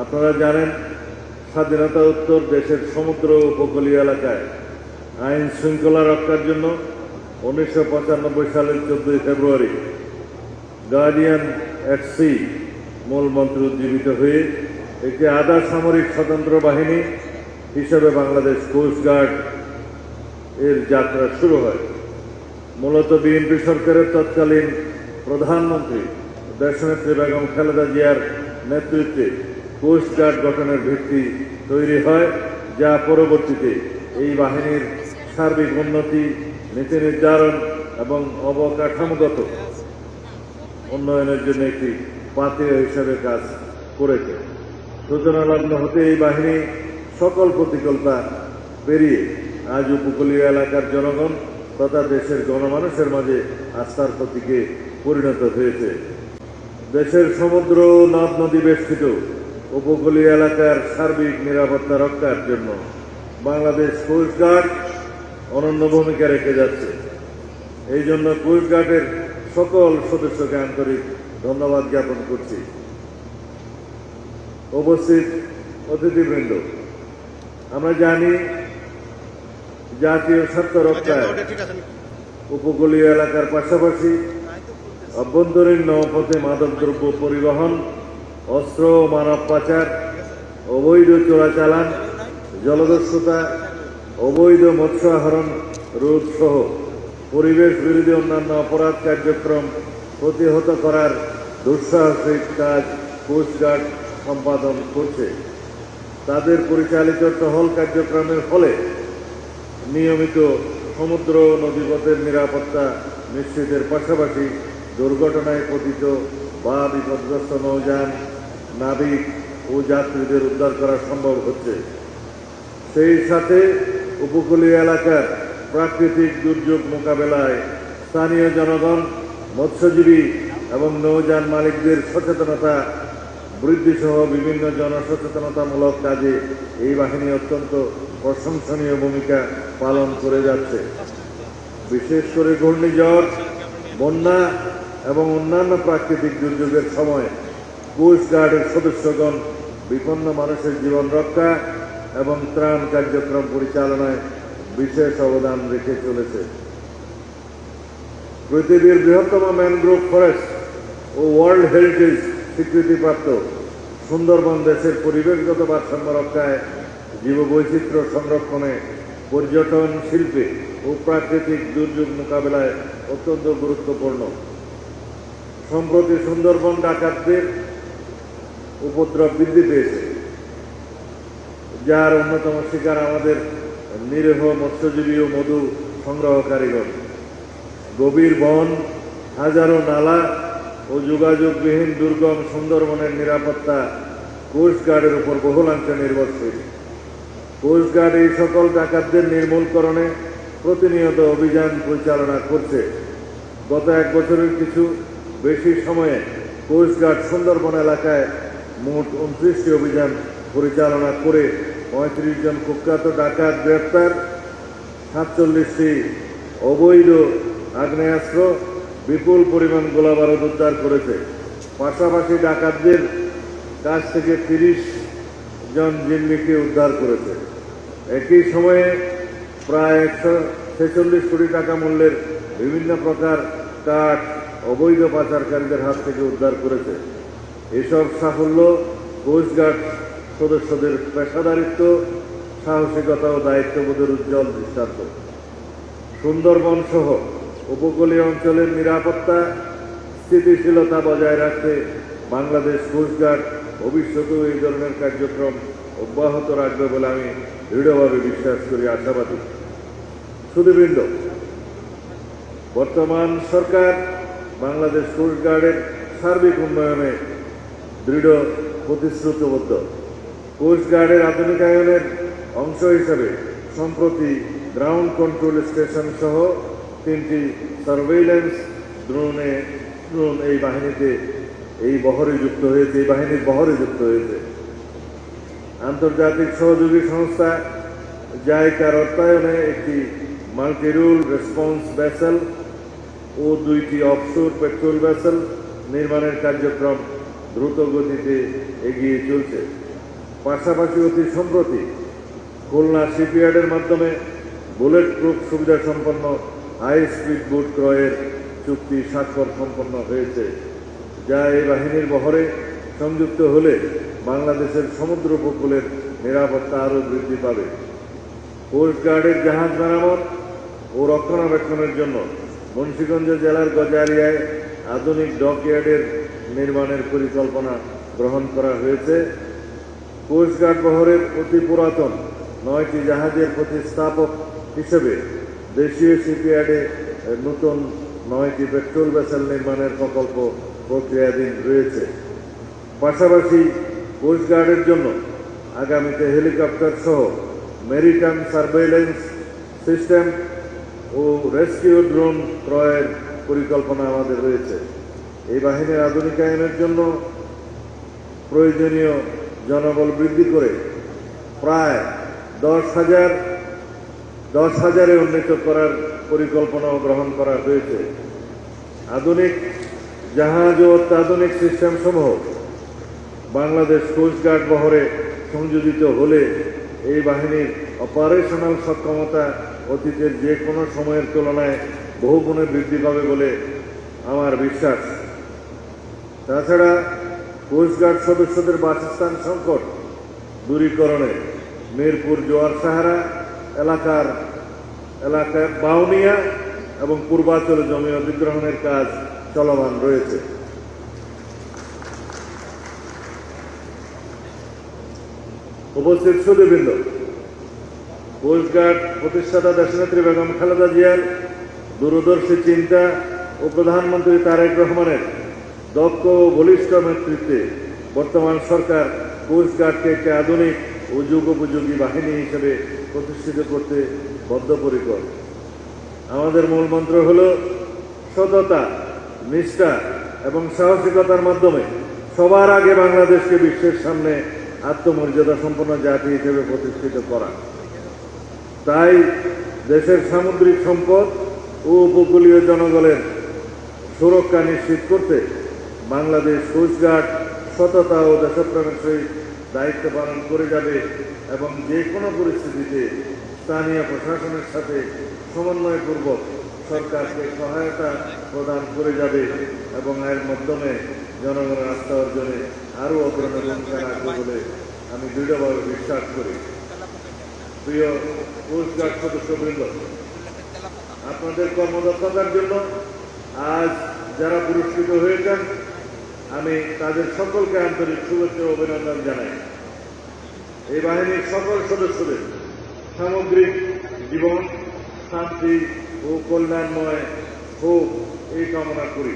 আপনারা জানেন, স্বাধীনতা উত্তর দেশের সমুদ্র উপকূলীয় এলাকায় আইন শৃঙ্খলা রক্ষার জন্য 1995 সালের 14 ফেব্রুয়ারি গার্ডিয়ান এট সি মূল মন্ত্র উজ্জীবিত হয়ে একটি আধা সামরিক স্বতন্ত্র বাহিনী হিসেবে বাংলাদেশ কোস্টগার্ড এর যাত্রা শুরু হয়। মূলত বিএনপি সরকারের তৎকালীন প্রধানমন্ত্রী দেশনেত্রী বেগম খালেদা জিয়ার নেতৃত্বে কোস্টগার্ড গঠনের ভিত্তি তৈরি হয়, যা পরবর্তীতে এই বাহিনীর সার্বিক উন্নতি, নীতি নির্ধারণ এবং অবকাঠামোগত উন্নয়নের জন্য একটি পাথেয় হিসেবে কাজ করেছে। সূচনা লগ্ন হতে এই বাহিনী সকল প্রতিকূলতা পেরিয়ে আজ উপকূলীয় এলাকার জনগণ তথা দেশের গণমানুষের মাঝে আস্থার প্রতীকে পরিণত হয়েছে। দেশের সমুদ্র নদ নদী বেষ্টিত উপকূলীয় এলাকার সার্বিক নিরাপত্তা রক্ষার জন্য বাংলাদেশ কোস্টগার্ড অনন্য ভূমিকা রেখে যাচ্ছে। এই জন্য কোস্টগার্ডের সকল সদস্যকে আন্তরিক ধন্যবাদ জ্ঞাপন করছি। উপস্থিত অতিথিবৃন্দ, আমরা জানি জাতীয় স্বার্থ রক্ষায় উপকূলীয় এলাকার পাশাপাশি অভ্যন্তরীণ নৌপথে মাদকদ্রব্য পরিবহন, অস্ত্র ও মানব পাচার, অবৈধ চোরাচালান, জলদস্যুতা, অবৈধ মৎস্য আহরণ রোধ সহ পরিবেশ বিরোধী অন্যান্য অপরাধ কার্যক্রম প্রতিহত করার দুঃসাহসিক কাজ কোস্টগার্ড সম্পাদন করছে। তাদের পরিচালিত টহল কার্যক্রমের ফলে নিয়মিত সমুদ্র নদীপথের নিরাপত্তা নিশ্চিতের পাশাপাশি দুর্ঘটনায় পতিত বা বিপদগ্রস্ত নৌযান, নাবিক ও যাত্রীদের উদ্ধার করা সম্ভব হচ্ছে। সেই সাথে উপকূলীয় এলাকার প্রাকৃতিক দুর্যোগ মোকাবেলায় স্থানীয় জনগণ, মৎস্যজীবী এবং নৌযান মালিকদের সচেতনতা বৃদ্ধি সহ বিভিন্ন জনসচেতনতামূলক কাজে এই বাহিনী অত্যন্ত প্রশংসনীয় ভূমিকা পালন করে যাচ্ছে। বিশেষ করে ঘূর্ণিঝড়, বন্যা এবং অন্যান্য প্রাকৃতিক দুর্যোগের সময় কোস্টগার্ডের সদস্যগণ বিপন্ন মানুষের জীবন রক্ষা এবং ত্রাণ কার্যক্রম পরিচালনায় বিশেষ অবদান রেখে চলেছে। পৃথিবীর বৃহত্তম ম্যানগ্রোভ ফরেস্ট ও ওয়ার্ল্ড হেরিটেজ স্বীকৃতিপ্রাপ্ত সুন্দরবন দেশের পরিবেশগত ভারসাম্য রক্ষায়, জীববৈচিত্র্য সংরক্ষণে, পর্যটন শিল্পে ও প্রাকৃতিক দুর্যোগ মোকাবেলায় অত্যন্ত গুরুত্বপূর্ণ। সম্প্রতি সুন্দরবন ডাকাতদের উপদ্রব বৃদ্ধি পেয়েছে, যার অন্যতম শিকার আমাদের নিরীহ মৎস্যজীবী ও মধু সংগ্রহকারীগণ। গভীর বন, হাজারো নালা ও যোগাযোগবিহীন দুর্গম সুন্দরবনের নিরাপত্তা কোস্টগার্ডের উপর বহুলাংশে নির্ভরশীল। কোস্টগার্ড এই সকল ডাকাতদের নির্মূলকরণে প্রতিনিয়ত অভিযান পরিচালনা করছে। গত এক বছরের কিছু বেশি সময়ে কোস্টগার্ড সুন্দরবন এলাকায় মোট 29টি অভিযান পরিচালনা করে 35 জন কুখ্যাত ডাকাত গ্রেপ্তার, 47টি অবৈধ আগ্নেয়াস্ত্র, বিপুল পরিমাণ গোলাবারুদ উদ্ধার করেছে। পাশাপাশি ডাকাতদের কাছ থেকে 30 জন জিম্মিকে উদ্ধার করেছে। একই সময়ে প্রায় 146 কোটি টাকা মূল্যের বিভিন্ন প্রকার কাঠ অবৈধ পাচারকারীদের হাত থেকে উদ্ধার করেছে। এসব সাফল্য কোস্টগার্ড সদস্যদের পেশাদারিত্ব, সাহসিকতা ও দায়িত্ববোধের উজ্জ্বল দৃষ্টান্ত। সুন্দরবন সহ উপকূলীয় অঞ্চলের নিরাপত্তা স্থিতিশীলতা বজায় রাখতে বাংলাদেশ কোস্টগার্ড ভবিষ্যতেও এই ধরনের কার্যক্রম অব্যাহত রাখবে বলে আমি দৃঢ়ভাবে বিশ্বাস করি, আশাবাদী। সুধীবৃন্দ, বর্তমান সরকার বাংলাদেশ কোস্টগার্ডের সার্বিক উন্নয়নে দৃঢ় প্রতিশ্রুতিবদ্ধ। কোস্টগার্ডের আধুনিকায়নের অংশ হিসেবে সম্প্রতি গ্রাউন্ড কন্ট্রোল স্টেশন সহ 3টি সার্ভেইলেন্স ড্রোন এই বাহিনীর বহরে যুক্ত হয়েছে। আন্তর্জাতিক সহযোগী সংস্থা জাইকার অর্থায়নে একটি মাল্টি-রোল রেসপন্স ভেসেল ও 2টি অফশোর পেট্রোল ভেসেল নির্মাণের কার্যক্রম দ্রুত গতিতে এগিয়ে চলছে। পাশাপাশি অতি সম্প্রতি খুলনা শিপইয়ার্ডের মাধ্যমে বুলেট প্রুফ সুবিধা সম্পন্ন হাই স্পিড বোট ক্রয়ের চুক্তি স্বাক্ষর সম্পন্ন হয়েছে, যা এই বাহিনীর বহরে সংযুক্ত হলে বাংলাদেশের সমুদ্র উপকূলের নিরাপত্তা আরও বৃদ্ধি পাবে। কোস্টগার্ডের জাহাজ মেরামত ও রক্ষণাবেক্ষণের জন্য মুন্সিগঞ্জ জেলার গজারিয়ায় আধুনিক ডকইয়ার্ডের নির্মাণের পরিকল্পনা গ্রহণ করা হয়েছে। কোস্টগার্ড বহরের অতি পুরাতন 9টি জাহাজের প্রতিস্থাপক হিসেবে দেশীয় শিপইয়ার্ডে নতুন 9টি পেট্রোল ভেসেল নির্মাণের প্রকল্প প্রক্রিয়াধীন রয়েছে। পাশাপাশি কোস্টগার্ডের জন্য আগামীতে হেলিকপ্টার সহ মেরিটাইম সার্ভেইলেন্স সিস্টেম ও রেস্কিউ ড্রোন ক্রয়ের পরিকল্পনা আমাদের রয়েছে। এই বাহিনীর আধুনিকায়নের জন্য প্রয়োজনীয় জনবল বৃদ্ধি করে প্রায় 10,000-এ উন্নীত করার পরিকল্পনাও গ্রহণ করা হয়েছে। আধুনিক জাহাজ ও অত্যাধুনিক সিস্টেম সমূহ বাংলাদেশ কোস্টগার্ড বহরে সংযোজিত হলে এই বাহিনীর অপারেশনাল সক্ষমতা অতীতের যে কোনো সময়ের তুলনায় বহুগুণে বৃদ্ধি পাবে বলে আমার বিশ্বাস। তাছাড়া কোস্টগার্ড সদস্যদের বাসস্থান সংকট দূরীকরণে মিরপুর জোয়ার সাহারা এলাকায় বাউনিয়া এবং পূর্বাঞ্চলে জমি অধিগ্রহণের কাজ চলমান রয়েছে। উপস্থিত সুধীবৃন্দ, কোস্টগার্ড প্রতিষ্ঠাতা দেশনেত্রী বেগম খালেদা জিয়ার দূরদর্শী চিন্তা ও প্রধানমন্ত্রী তারেক রহমানের দক্ষ ও বলিষ্ঠ নেতৃত্বে বর্তমান সরকার কোস্টগার্ডকে একটি আধুনিক ও যুগোপযোগী বাহিনী হিসেবে প্রতিষ্ঠিত করতে বদ্ধপরিকর। আমাদের মূল মন্ত্র হল সততা, নিষ্ঠা এবং সাহসিকতার মাধ্যমে সবার আগে বাংলাদেশকে বিশ্বের সামনে আত্মমর্যাদা সম্পন্ন জাতি হিসেবে প্রতিষ্ঠিত করা। তাই দেশের সামুদ্রিক সম্পদ ও উপকূলীয় জনগণের সুরক্ষা নিশ্চিত করতে বাংলাদেশ কোস্টগার্ড সততা ও দেশপ্রেমের সহিত দায়িত্ব পালন করে যাবে এবং যে কোনো পরিস্থিতিতে স্থানীয় প্রশাসনের সাথে সমন্বয়পূর্বক সরকারকে সহায়তা প্রদান করে যাবে এবং এর মাধ্যমে জনগণের আস্থা অর্জনে আরও অগ্রণী ভূমিকা রাখবে বলে আমি দৃঢ়ভাবে বিশ্বাস করি। প্রিয় কোস্টগার্ড সদস্যবৃন্দ, আপনাদের কর্মদক্ষতার জন্য আজ যারা পুরস্কৃত হয়েছেন আমি তাদের সকলকে আন্তরিক শুভেচ্ছা ও অভিনন্দন জানাই। এই বাহিনীর সকল সদস্যদের সামগ্রিক জীবন শান্তি ও কল্যাণময় হোক এই কামনা করি।